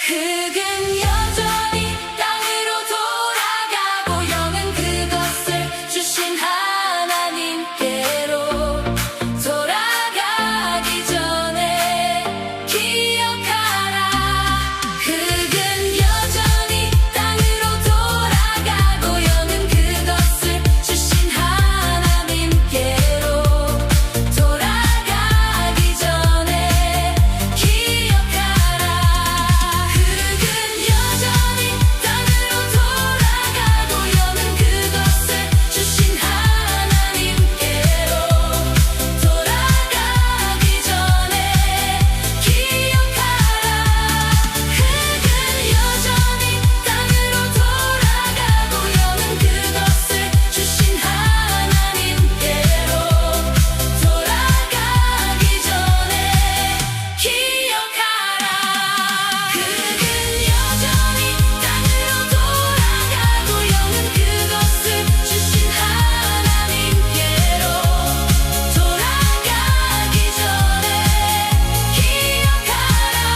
흙은 여전히 땅으로 돌아가고 영은 그것을 주신 하나님께로 돌아가기 전에 기억하라. 흙은 여전히 땅으로 돌아가고 영은 그것을 주신 하나님께로 돌아가기 전에 기억하라. 흙은 여전히 땅으로 돌아가고 영은 그것을 주신 하나님께로 돌아가기 전에 기억하라. 흙은 여전히 땅으로 돌아가고 영은 그것을 주신 하나님께로 돌아가기 전에 기억하라. 흙은 여전히 땅으로 돌아가고 영은 그것을 주신 하나님께로 돌아가기 전에 기억하라.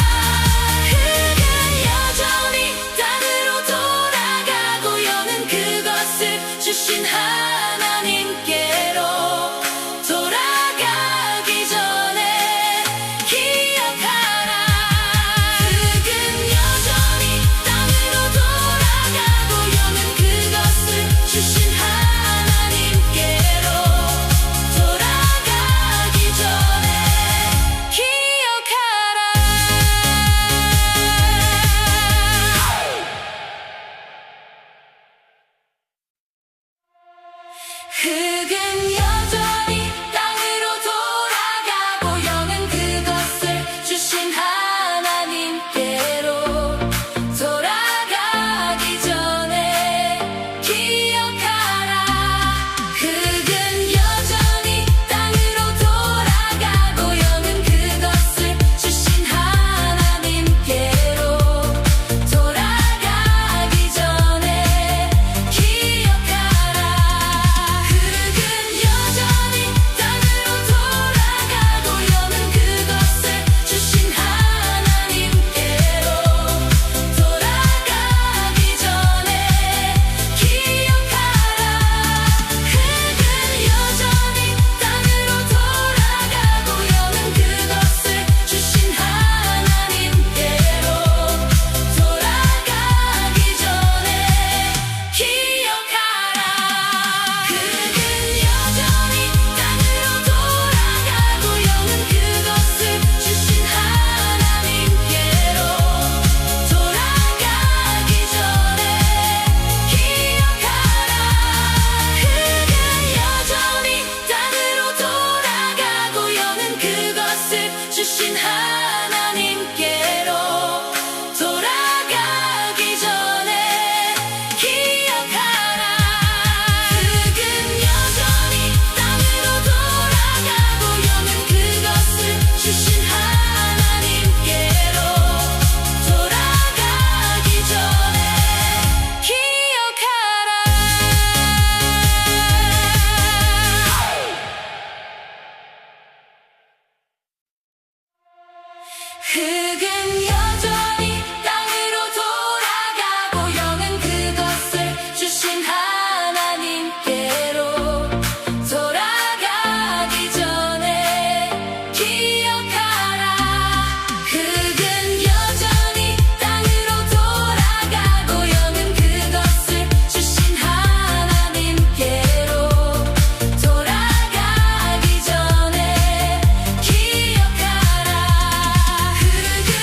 흙은 여전히 땅으로 돌아가고 영은 그것을 주신 하나님께로 돌아가기 전에 기억하라. 흙은 여전히 땅으로 돌아가고 영은 그것을 주신 하나님께로 돌아가기 전에 기억하라. 흙은 여전히 땅으로 돌아가고 영은 그것을 주신 하나님께로 돌아가기 전에 기억하라. 흙은 여전히 땅으로 돌아가고 영은 그것을 주신 하나님께로 돌아가기 전에 기억하라. 흙은 여전히 땅으로 돌아가고 영은 그것을 주신 하나님께로 돌아가기 전에 기억하라. 흙은 여전히 땅으로 돌아가고 영은 그것을 주신 하나님께로 돌아가기 전에 기억하라. 흙은 여전히 땅으로 돌아가고 영은 그것을 주신 하나님께로 돌아가기 전에 기억하라. 흙은 여전히 땅으로 돌아가고 영은 그것을 주신 하나님께로 돌아가기 전에 기억하라. 흙은 여전히 땅으로 돌아가고 영은 그것을 주신 하나님께로 돌아가기 전에 기억하라. 흙은 여전히 땅으로 돌아가고 영은 그것을 주신 하나님께로 돌아가기 전에 기억하라. 흙은 여전히 땅으로 돌아가고 영은 그것을 주신 하나님께로 돌아가기 전에 기억하라. 흙은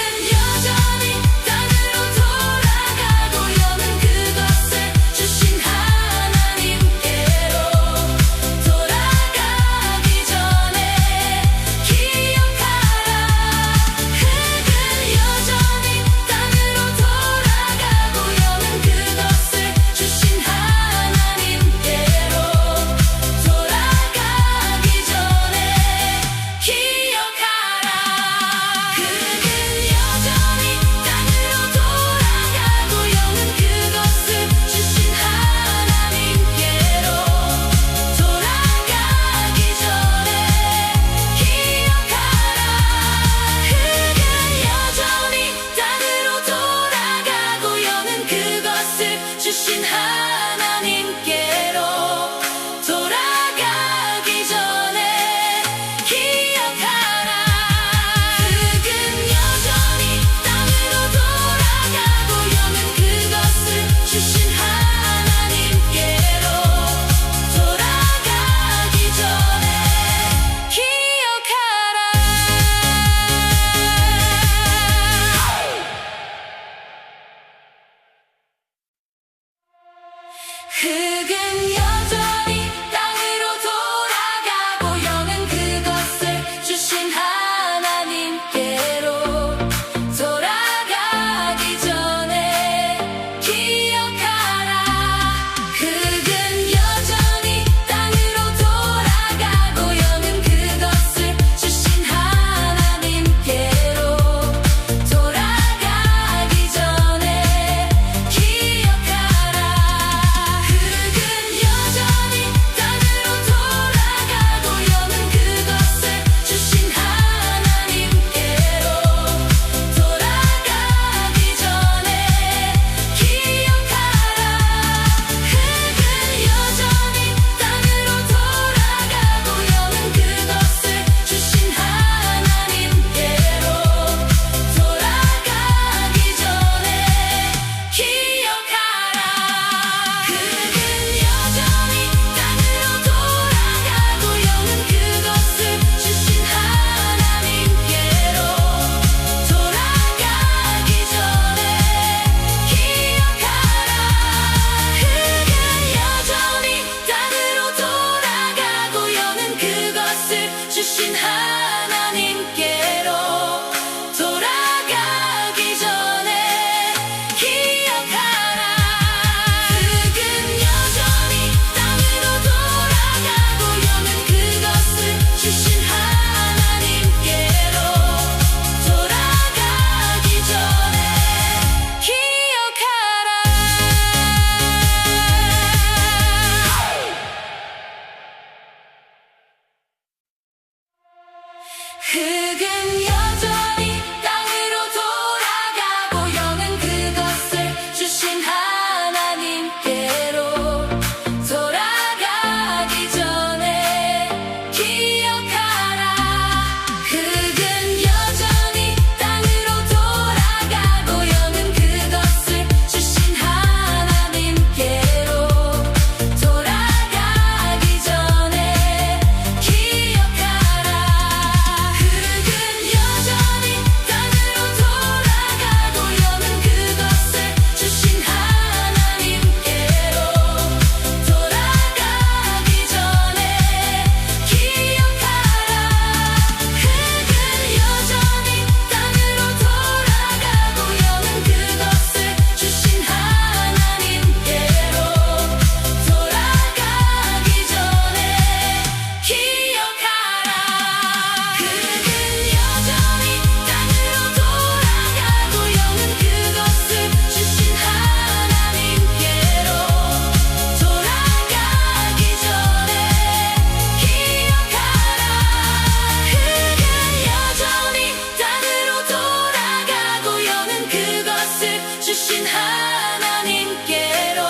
주신 하나님께로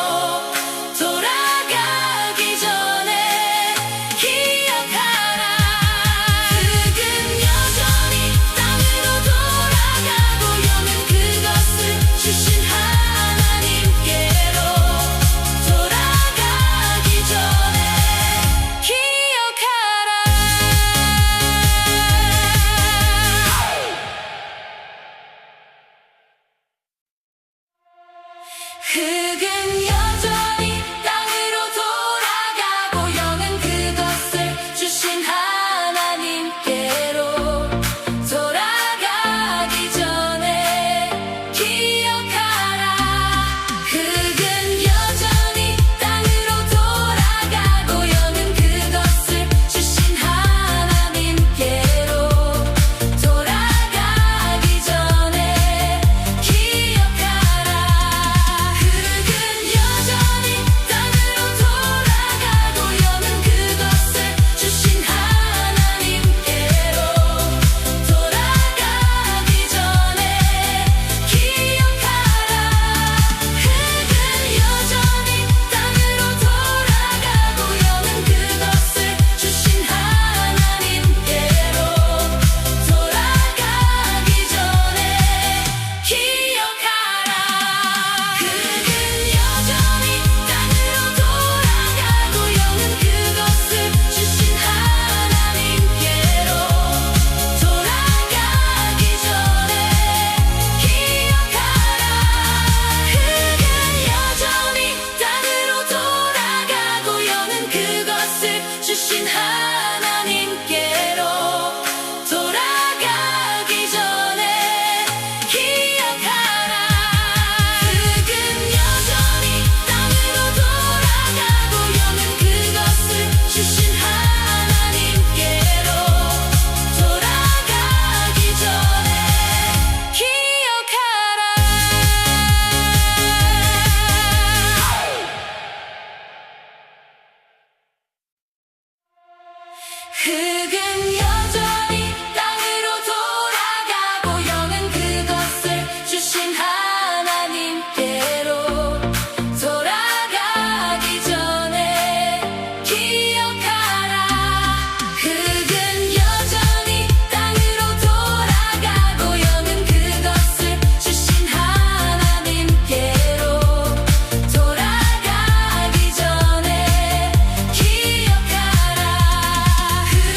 돌아가기 전에 기억하라. 흙은 여전히 땅으로 돌아가고 영은 그것을 주신 하나님께로 돌아가기 전에 기억하라. 흙은 여전히 땅으로 돌아가고 영은 그것을 주신 하나님께로 돌아가기 전에 기억하라. 흙은 여전히 땅으로 돌아가고 영은 그것을 주신 하나님께로 돌아가기 전에 기억하라. 흙은 여전히 땅으로 돌아가고 영은 그것을 주신 하나님께로 돌아가기 전에 기억하라. 흙은 여전히 땅으로 돌아가고 영은 그것을 주신 하나님께로 돌아가기 전에 기억하라. 흙은 여전히 땅으로 돌아가고 영은 그것을 주신 하나님께로 돌아가기 전에 기억하라. 흙은 여전히 땅으로 돌아가고 영은 그것을 주신 하나님께로 돌아가기 전에 기억하라. 흙은 여전히 땅으로 돌아가고 영은 그것을 주신 하나님께로 돌아가기 전에 기억하라. 흙은 여전히 땅으로 돌아가고 영은 그것을 주신 하나님께로 돌아가기 전에 기억하라. 흙은 여전히 땅으로 돌아가고 영은 그것을 주신 하나님께로 돌아가기 전에 기억하라.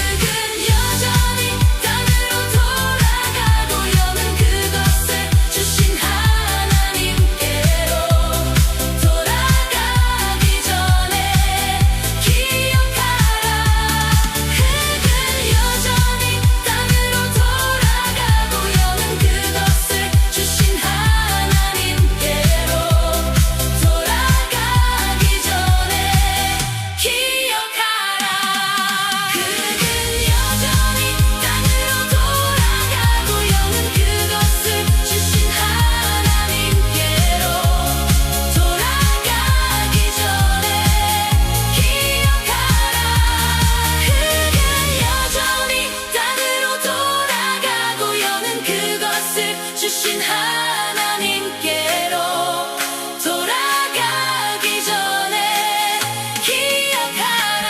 흙은 여전히 땅으로 돌아가고 영은 그것을 주신 하나님께로 돌아가기 전에 기억하라. 흙은 여전히 땅으로 돌아가고 영은 그것을 주신 하나님께로 돌아가기 전에 기억하라. 흙은 여전히 땅으로 돌아가고 영은 그것을 주신 하나님께로 돌아가기 전에 기억하라. 흙은 여전히 땅으로 돌아가고 영은 그것을 주신 하나님께로 돌아가기 전에 기억하라.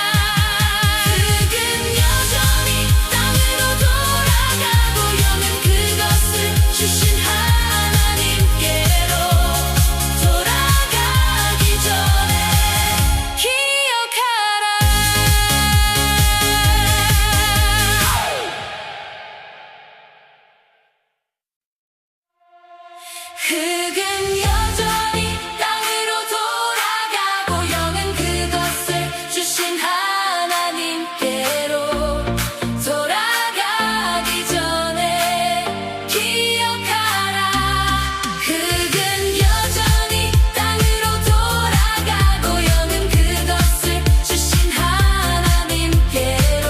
흙은 여전히 땅으로 돌아가고 영은 그것을 주신 하나님께로 돌아가기 전에 기억하라. 흙은 여전히 땅으로 돌아가고 영은 그것을 주신 하나님께로 돌아가기 전에 기억하라. 흙은 여전히 땅으로 돌아가고 영은 그것을 주신 하나님께로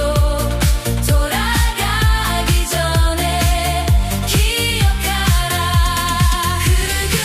돌아가기 전에 기억하라. 흙은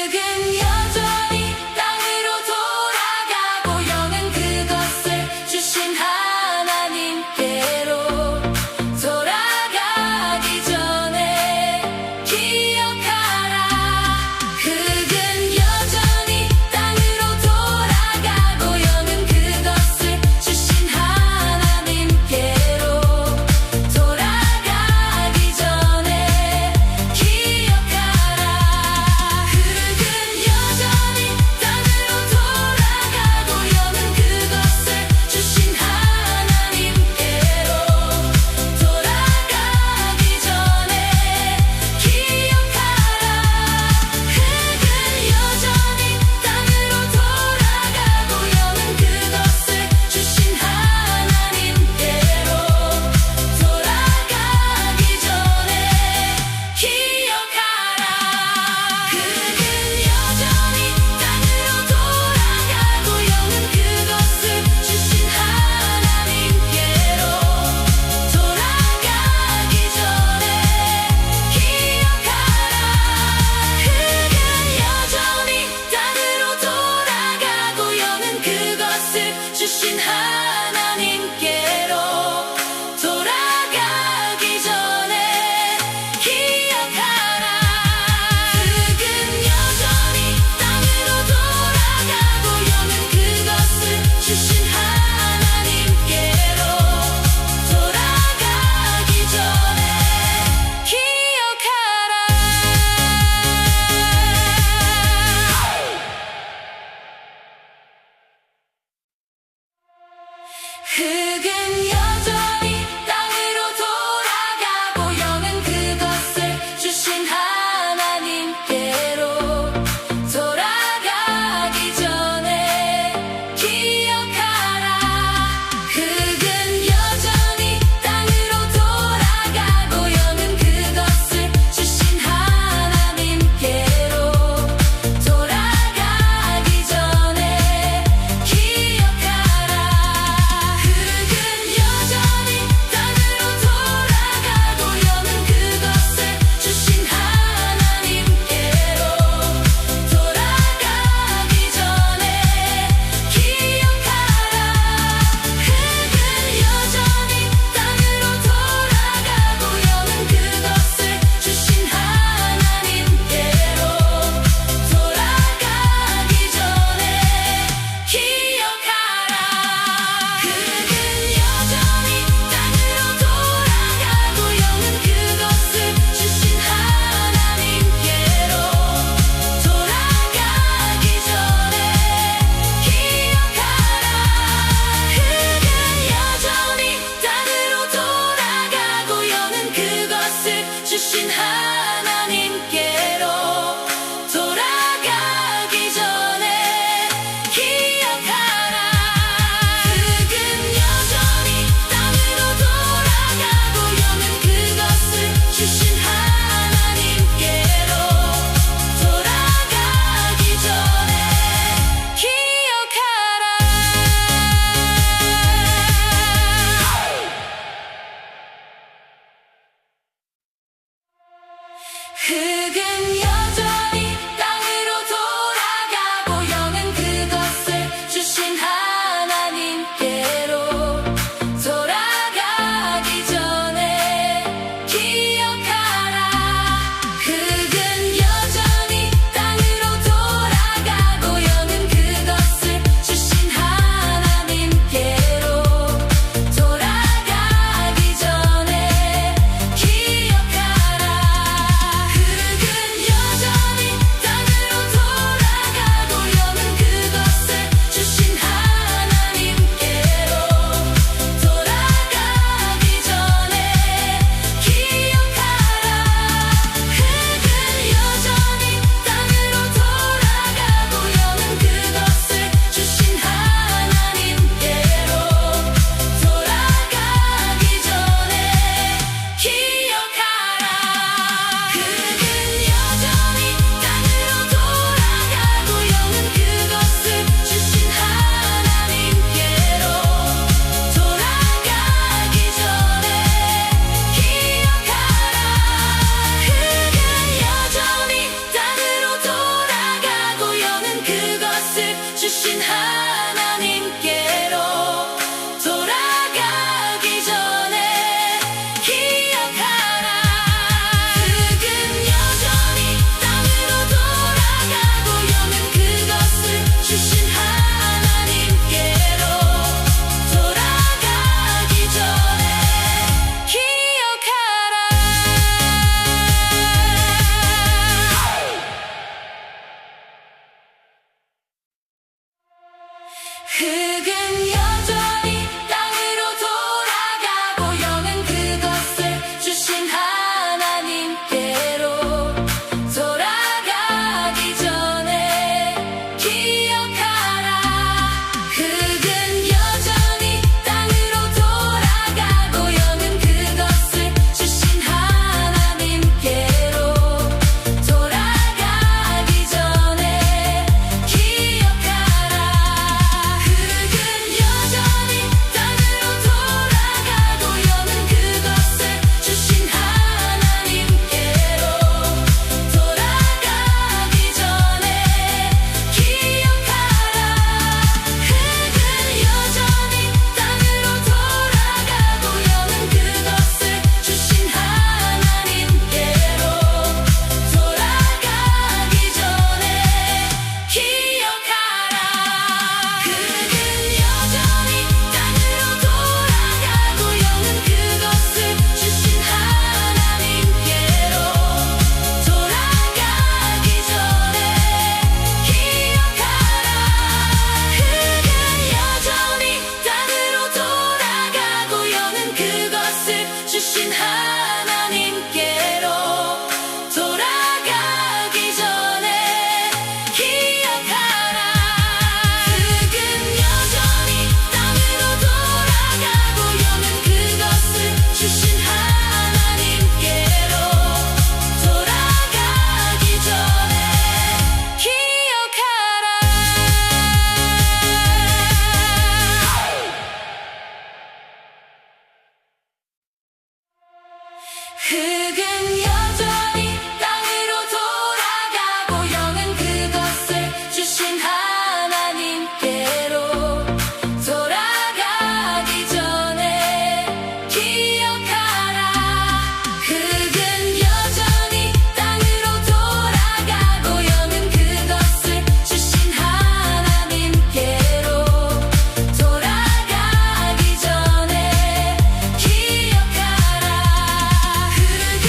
흙은 여전히 땅으로 돌아가고 영은 그것을 주신 하나님께로 돌아가기 전에 기억하라. 흙은 여전히 땅으로 돌아가고 영은 그것을 주신 하나님께로 돌아가기 전에 기억하라. 흙은 여전히 땅으로 돌아가고 영은 그것을 주신 하나님께로 돌아가기 전에 기억하라. 흙은 여전히 땅으로 돌아가고 영은 그것을 주신 하나님께로 돌아가기 전에 기억하라. 흙은 여전히 땅으로 돌아가고 영은 그것을 주신 하나님께로 돌아가기 전에 기억하라. 흙은 여전히 땅으로 돌아가고 영은 그것을 주신 하나님께로 돌아가기 전에 기억하라. 흙은 여전히 땅으로 돌아가고 영은 그것을 주신 하나님께로 돌아가기 전에 기억하라. 흙은 여전히 땅으로 돌아가고 영은 그것을 주신 하나님께로 돌아가기 전에 기억하라. 흙은 여전히 땅으로 돌아가고 영은 그것을 주신 하나님께로 돌아가기 전에 기억하라. 흙은 여전히 땅으로 돌아가고 영은 그것을 주신 하나님께로 돌아가기 전에 기억하라. 흙은 여전히 땅으로 돌아가고 영은 그것을 주신 하나님께로 돌아가기 전에 기억하라. 흙은 여전히 땅으로 돌아가고 영은 그것을 주신 하나님께로 돌아가기 전에 기억하라. 흙은 여전히 땅으로 돌아가고 영은 그것을 주신 하나님께로 돌아가기 전에 기억하라. 흙은 여전히 땅으로 돌아가고 영은 그것을 주신 하나님께로 돌아가기 전에 기억하라. 흙은 여전히 땅으로 돌아가고 영은 그것을 주신 하나님께로 돌아가기 전에 기억하라. 흙은 여전히 땅으로 돌아가고 영은 그것을 주신 하나님께로 돌아가기 전에 기억하라. 흙은 흙은 여전히 땅으로 돌아가고 영은 그것을 주신 하나님께로 돌아가기 전에 기억하라. 흙은 여전히 땅으로 돌아가고 영은 그것을 주신 하나님께로 돌아가기 전에 기억하라. 흙은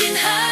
대신